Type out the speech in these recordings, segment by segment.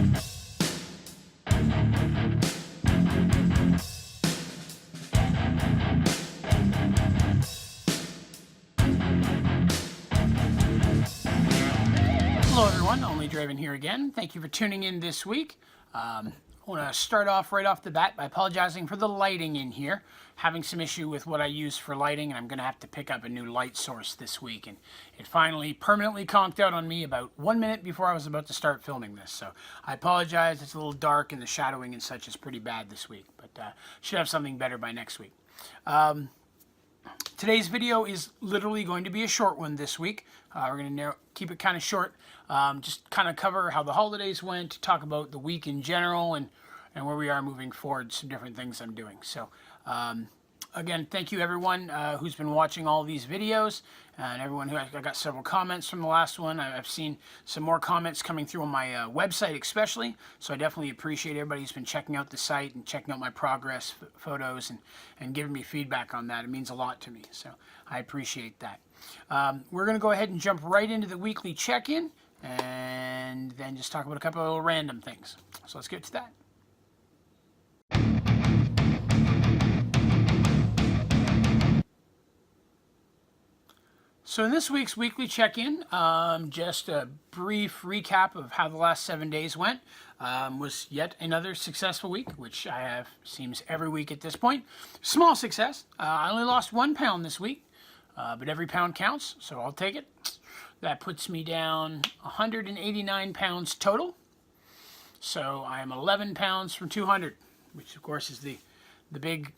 Hello everyone, onlydraven here again. Thank you for tuning in this week. I want to start off right off the bat by apologizing for the lighting in here. Having some issue with what I use for lighting, and I'm going to have to pick up a new light source this week. And it finally permanently conked out on me about 1 minute before I was about to start filming this. So I apologize. It's a little dark and the shadowing and such is pretty bad this week. But should have something better by next week. Today's video is literally going to be a short one this week. We're going to keep it kind of short. Just kind of cover how the holidays went, talk about the week in general, and where we are moving forward, some different things I'm doing. So, again, thank you everyone who's been watching all these videos, and everyone who I got several comments from the last one. I've seen some more comments coming through on my website especially, so I definitely appreciate everybody who's been checking out the site and checking out my progress photos and giving me feedback on that. It means a lot to me, so I appreciate that. We're going to go ahead and jump right into the weekly check-in and then just talk about a couple of little random things. So let's get to that. So in this week's weekly check-in, just a brief recap of how the last 7 days went. Was yet another successful week, which I have, seems every week at this point. Small success. I only lost 1 pound this week, but every pound counts, so I'll take it. That puts me down 189 pounds total. So I am 11 pounds from 200, which of course is the big,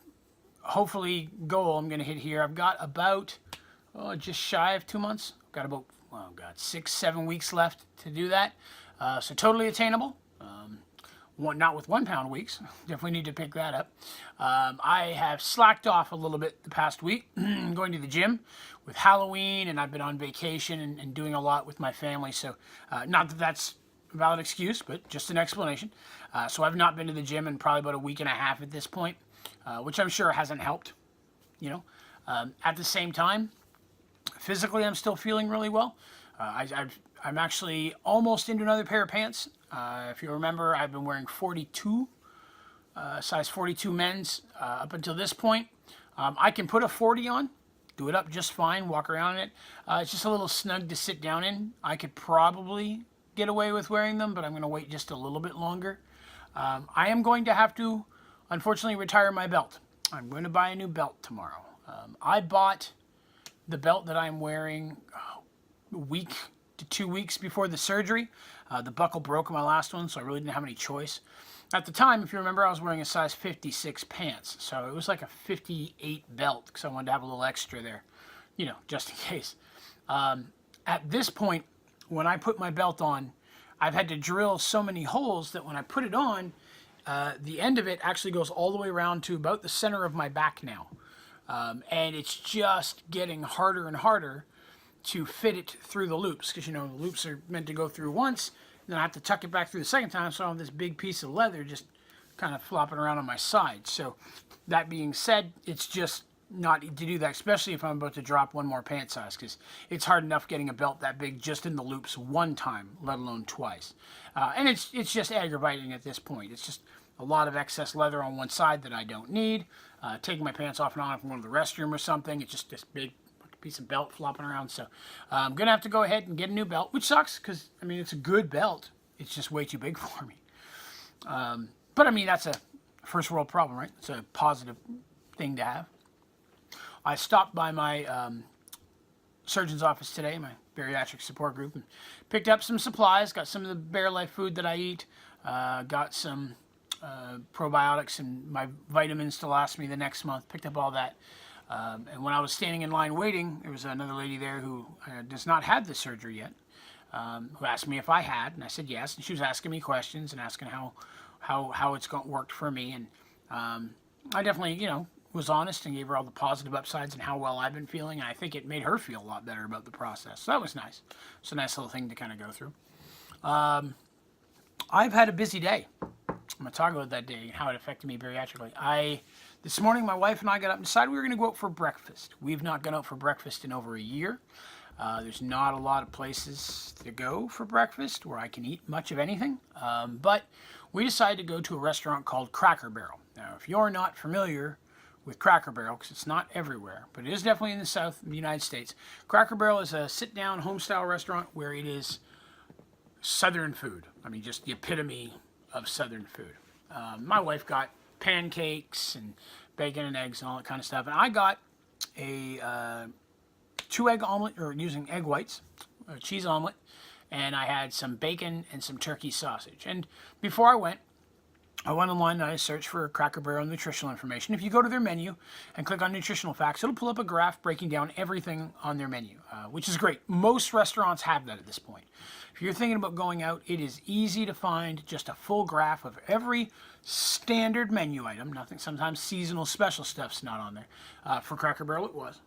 hopefully, goal I'm going to hit here. I've got about just shy of 2 months. I've got about, 6-7 weeks left to do that. So totally attainable. Not with 1 pound weeks. Definitely need to pick that up. I have slacked off a little bit the past week, going to the gym with Halloween, and I've been on vacation and doing a lot with my family. So not that that's a valid excuse, but just an explanation. So I've not been to the gym in probably about a week and a half at this point, which I'm sure hasn't helped. At the same time, physically I'm still feeling really well. I'm actually almost into another pair of pants. If you remember, I've been wearing 42, size 42 men's up until this point. I can put a 40 on, do it up just fine, walk around in it. It's just a little snug to sit down in. I could probably get away with wearing them, but I'm going to wait just a little bit longer. I am going to have to, unfortunately, retire my belt. I'm going to buy a new belt tomorrow. I bought the belt that I'm wearing a week to 2 weeks before the surgery. The buckle broke on my last one, so I really didn't have any choice. At the time, if you remember, I was wearing a size 56 pants, so it was like a 58 belt because I wanted to have a little extra there, just in case. At this point, when I put my belt on, I've had to drill so many holes that when I put it on, the end of it actually goes all the way around to about the center of my back now. And it's just getting harder and harder to fit it through the loops, because the loops are meant to go through once, and then I have to tuck it back through the second time, so I have this big piece of leather just kind of flopping around on my side. So that being said, it's just not to do that, especially if I'm about to drop one more pant size, because it's hard enough getting a belt that big just in the loops one time, let alone twice. And it's just aggravating at this point. It's just a lot of excess leather on one side that I don't need. Taking my pants off and on if I'm going to the restroom or something. It's just this big piece of belt flopping around. So I'm going to have to go ahead and get a new belt, which sucks because, it's a good belt. It's just way too big for me. But, that's a first world problem, right? It's a positive thing to have. I stopped by my surgeon's office today, my bariatric support group, and picked up some supplies, got some of the Bear Life food that I eat, got some probiotics and my vitamins to last me the next month, picked up all that. And when I was standing in line waiting, there was another lady there who does not have the surgery yet, who asked me if I had, and I said yes, and she was asking me questions and asking how it's worked for me, and I definitely, was honest and gave her all the positive upsides and how well I've been feeling, and I think it made her feel a lot better about the process, so that was nice. It's a nice little thing to kind of go through. I've had a busy day. I'm going to talk about that day and how it affected me bariatrically. This morning, my wife and I got up and decided we were going to go out for breakfast. We've not gone out for breakfast in over a year. There's not a lot of places to go for breakfast where I can eat much of anything, but we decided to go to a restaurant called Cracker Barrel. Now, if you're not familiar with Cracker Barrel, because it's not everywhere, but it is definitely in the south of the United States, Cracker Barrel is a sit-down home-style restaurant where it is Southern food. I mean, just the epitome of Southern food. My wife got pancakes and bacon and eggs and all that kind of stuff, and I got a 2-egg omelet, or using egg whites, a cheese omelet, and I had some bacon and some turkey sausage. And before I went online and I searched for Cracker Barrel nutritional information. If you go to their menu and click on nutritional facts, it'll pull up a graph breaking down everything on their menu, which is great. Most restaurants have that at this point. If you're thinking about going out, it is easy to find just a full graph of every standard menu item. Nothing, sometimes seasonal special stuff's not on there. For Cracker Barrel, it was.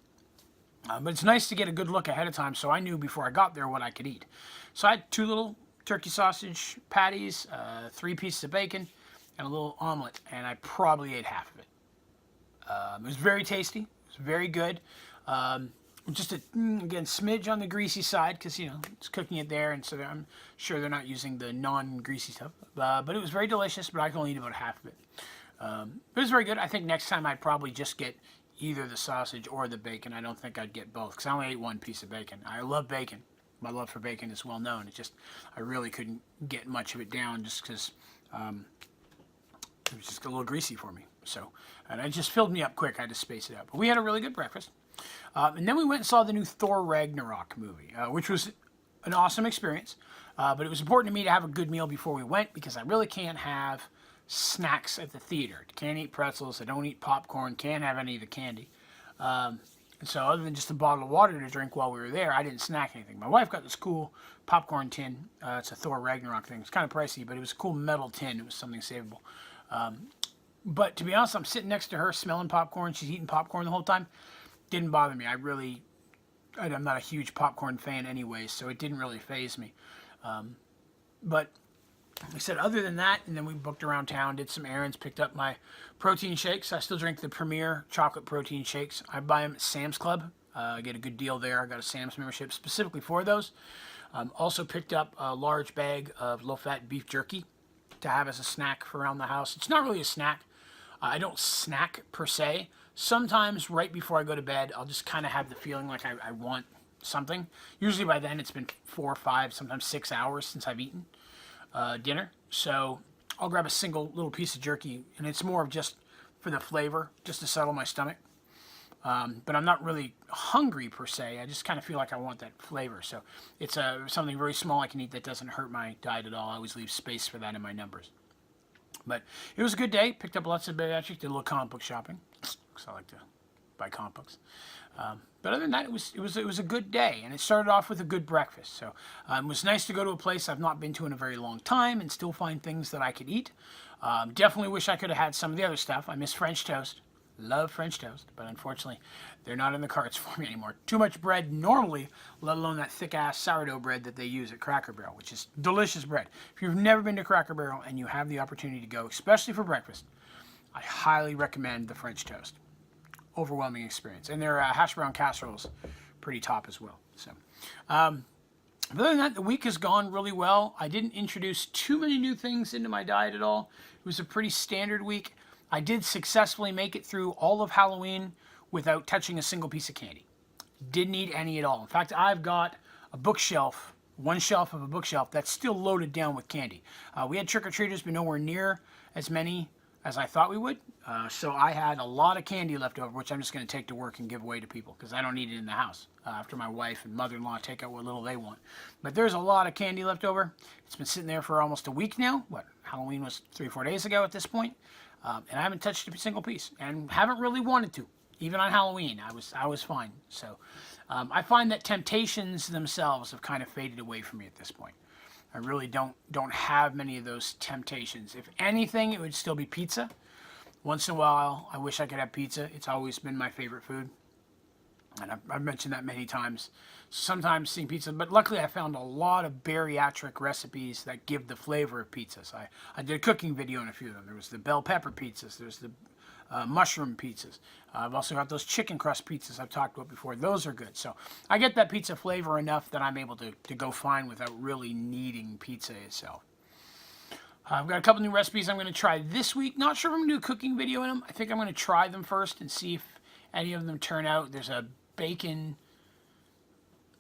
But it's nice to get a good look ahead of time, so I knew before I got there what I could eat. So I had 2 little turkey sausage patties, 3 pieces of bacon, and a little omelet, and I probably ate half of it. It was very tasty. It was very good. Just again, smidge on the greasy side, because, it's cooking it there, and so I'm sure they're not using the non-greasy stuff. But it was very delicious, but I can only eat about half of it. It was very good. I think next time I'd probably just get either the sausage or the bacon. I don't think I'd get both, because I only ate 1 piece of bacon. I love bacon. My love for bacon is well known. It's just, I really couldn't get much of it down just because it was just a little greasy for me. So, and it just filled me up quick. I had to space it out. But we had a really good breakfast. And then we went and saw the new Thor Ragnarok movie, which was an awesome experience. But it was important to me to have a good meal before we went, because I really can't have snacks at the theater. Can't eat pretzels. I don't eat popcorn. Can't have any of the candy. And so other than just a bottle of water to drink while we were there, I didn't snack anything. My wife got this cool popcorn tin. It's a Thor Ragnarok thing. It's kind of pricey, but it was a cool metal tin. It was something savable. But to be honest, I'm sitting next to her smelling popcorn. She's eating popcorn the whole time. Didn't bother me. I'm not a huge popcorn fan anyway, so it didn't really faze me. But like I said, other than that, and then we booked around town, did some errands, picked up my protein shakes. I still drink the Premier chocolate protein shakes. I buy them at Sam's Club. I get a good deal there. I got a Sam's membership specifically for those. Also picked up a large bag of low-fat beef jerky to have as a snack for around the house. It's not really a snack. I don't snack per se. Sometimes right before I go to bed, I'll just kind of have the feeling like I want something. Usually by then it's been 4 or 5, sometimes 6 hours since I've eaten dinner. So I'll grab a single little piece of jerky, and it's more of just for the flavor, just to settle my stomach. But I'm not really hungry per se. I just kind of feel like I want that flavor. So it's something very small I can eat that doesn't hurt my diet at all. I always leave space for that in my numbers. But it was a good day. Picked up lots of bariatric, did a little comic book shopping, because I like to buy comic books. But other than that, it was a good day, and it started off with a good breakfast. So it was nice to go to a place I've not been to in a very long time and still find things that I could eat. Definitely wish I could have had some of the other stuff. I miss French toast. Love French toast, but unfortunately, they're not in the carts for me anymore. Too much bread normally, let alone that thick-ass sourdough bread that they use at Cracker Barrel, which is delicious bread. If you've never been to Cracker Barrel and you have the opportunity to go, especially for breakfast, I highly recommend the French toast. Overwhelming experience. And their hash brown casseroles, pretty top as well. So, other than that, the week has gone really well. I didn't introduce too many new things into my diet at all. It was a pretty standard week. I did successfully make it through all of Halloween without touching a single piece of candy. Didn't eat any at all. In fact, I've got a bookshelf, one shelf of a bookshelf that's still loaded down with candy. We had trick-or-treaters, but nowhere near as many as I thought we would. So I had a lot of candy left over, which I'm just going to take to work and give away to people, because I don't need it in the house after my wife and mother-in-law take out what little they want. But there's a lot of candy left over. It's been sitting there for almost a week now. Halloween was 3 or 4 days ago at this point. And I haven't touched a single piece, and haven't really wanted to. Even on Halloween, I was fine. So I find that temptations themselves have kind of faded away from me at this point. I really don't have many of those temptations. If anything, it would still be pizza. Once in a while, I wish I could have pizza. It's always been my favorite food. And I've mentioned that many times. Sometimes seeing pizza, but luckily I found a lot of bariatric recipes that give the flavor of pizzas. I did a cooking video on a few of them. There was the bell pepper pizzas. There's the mushroom pizzas. I've also got those chicken crust pizzas I've talked about before. Those are good. So I get that pizza flavor enough that I'm able to go fine without really needing pizza itself. I've got a couple new recipes I'm going to try this week. Not sure if I'm going to do a cooking video in them. I think I'm going to try them first and see if any of them turn out. There's a bacon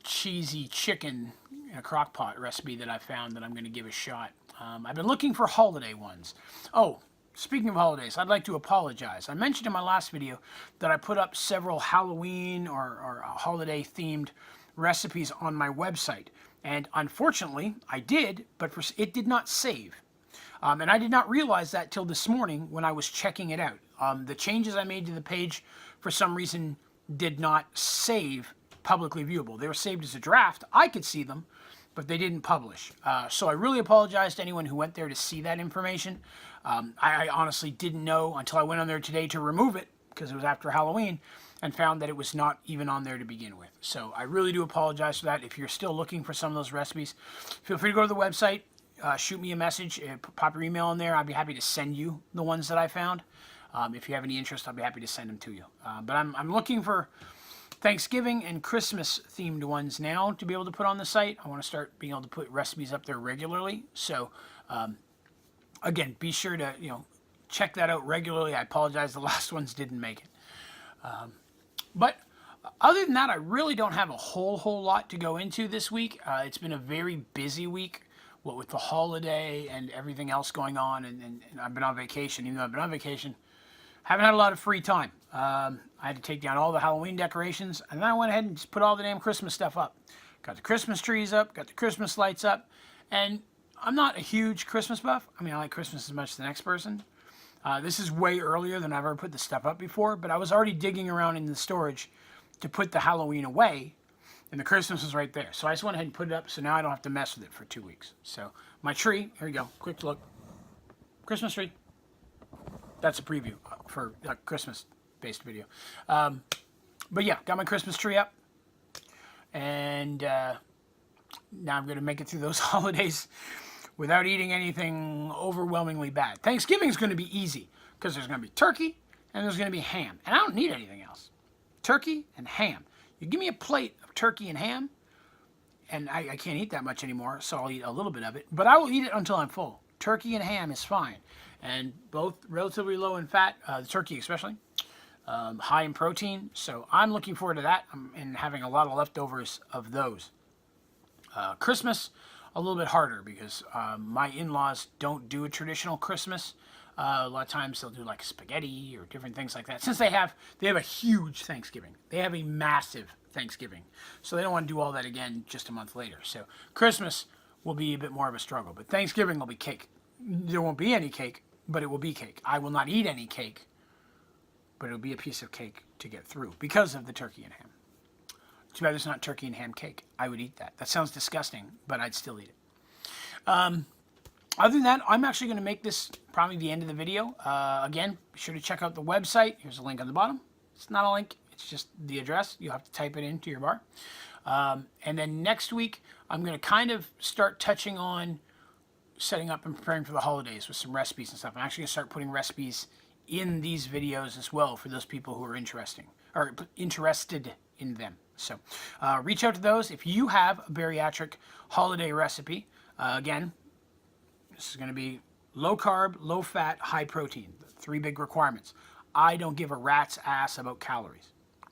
cheesy chicken in a crock pot recipe that I found that I'm going to give a shot. I've been looking for holiday ones. Oh, speaking of holidays, I'd like to apologize. I mentioned in my last video that I put up several Halloween or holiday themed recipes on my website. And unfortunately, I did, but it did not save. And I did not realize that till this morning when I was checking it out. The changes I made to the page, for some reason, did not save publicly viewable. They were saved as a draft. I could see them, but they didn't publish. So I really apologize to anyone who went there to see that information. I honestly didn't know until I went on there today to remove it, because it was after Halloween, and found that it was not even on there to begin with. So I really do apologize for that. If you're still looking for some of those recipes, feel free to go to the website. Shoot me a message, pop your email in there. I'd be happy to send you the ones that I found. If you have any interest, I'll be happy to send them to you. But I'm looking for Thanksgiving and Christmas themed ones now to be able to put on the site. I want to start being able to put recipes up there regularly. So again, be sure to check that out regularly. I apologize, the last ones didn't make it. But other than that, I really don't have a whole lot to go into this week. It's been a very busy week. What with the holiday and everything else going on, and I've been on vacation. Even though I've been on vacation, haven't had a lot of free time. I had to take down all the Halloween decorations, and then I went ahead and just put all the damn Christmas stuff up. Got the Christmas trees up, got the Christmas lights up, and I'm not a huge Christmas buff. I mean, I like Christmas as much as the next person. This is way earlier than I've ever put the stuff up before, but I was already digging around in the storage to put the Halloween away, and the Christmas was right there. So I just went ahead and put it up, so now I don't have to mess with it for 2 weeks. So my tree, here we go, quick look. Christmas tree. That's a preview for a Christmas-based video. But yeah, got my Christmas tree up. And now I'm going to make it through those holidays without eating anything overwhelmingly bad. Thanksgiving is going to be easy because there's going to be turkey and there's going to be ham. And I don't need anything else. Turkey and ham. You give me a plate of turkey and ham, and I can't eat that much anymore, so I'll eat a little bit of it. But I will eat it until I'm full. Turkey and ham is fine. And both relatively low in fat, the turkey especially, high in protein. So I'm looking forward to that and having a lot of leftovers of those. Christmas, a little bit harder because my in-laws don't do a traditional Christmas. A lot of times they'll do like spaghetti or different things like that. Since they have a huge Thanksgiving. They have a massive Thanksgiving. So they don't want to do all that again just a month later. So Christmas will be a bit more of a struggle. But Thanksgiving will be cake. There won't be any cake, but it will be cake. I will not eat any cake, but it'll be a piece of cake to get through because of the turkey and ham. Too bad there's not turkey and ham cake. I would eat that. That sounds disgusting, but I'd still eat it. Other than that, I'm actually going to make this probably the end of the video. Again, be sure to check out the website. Here's a link on the bottom. It's not a link. It's just the address. You'll have to type it into your bar. And then next week, I'm going to kind of start touching on setting up and preparing for the holidays with some recipes and stuff. I'm actually going to start putting recipes in these videos as well for those people who are interested in them. So reach out to those. If you have a bariatric holiday recipe, again, this is going to be low carb, low fat, high protein. The 3 big requirements. I don't give a rat's ass about calories.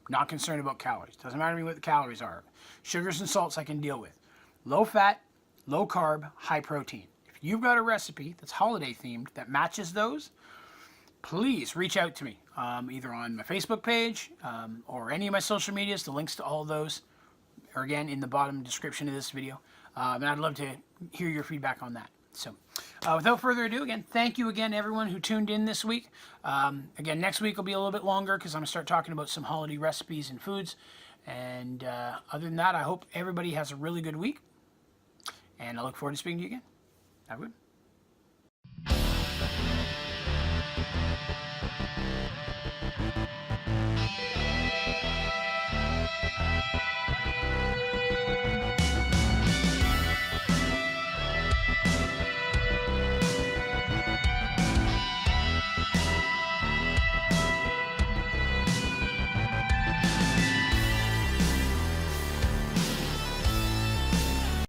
Not concerned about calories. Doesn't matter to me what the calories are. Sugars and salts I can deal with. Low fat, low carb, high protein. If you've got a recipe that's holiday themed that matches those, please reach out to me. Either on my Facebook page or any of my social medias. The links to all of those are again in the bottom description of this video. And I'd love to hear your feedback on that. So without further ado, again, thank you again, everyone who tuned in this week. Again, next week will be a little bit longer because I'm going to start talking about some holiday recipes and foods. And other than that, I hope everybody has a really good week. And I look forward to speaking to you again. Have a good one.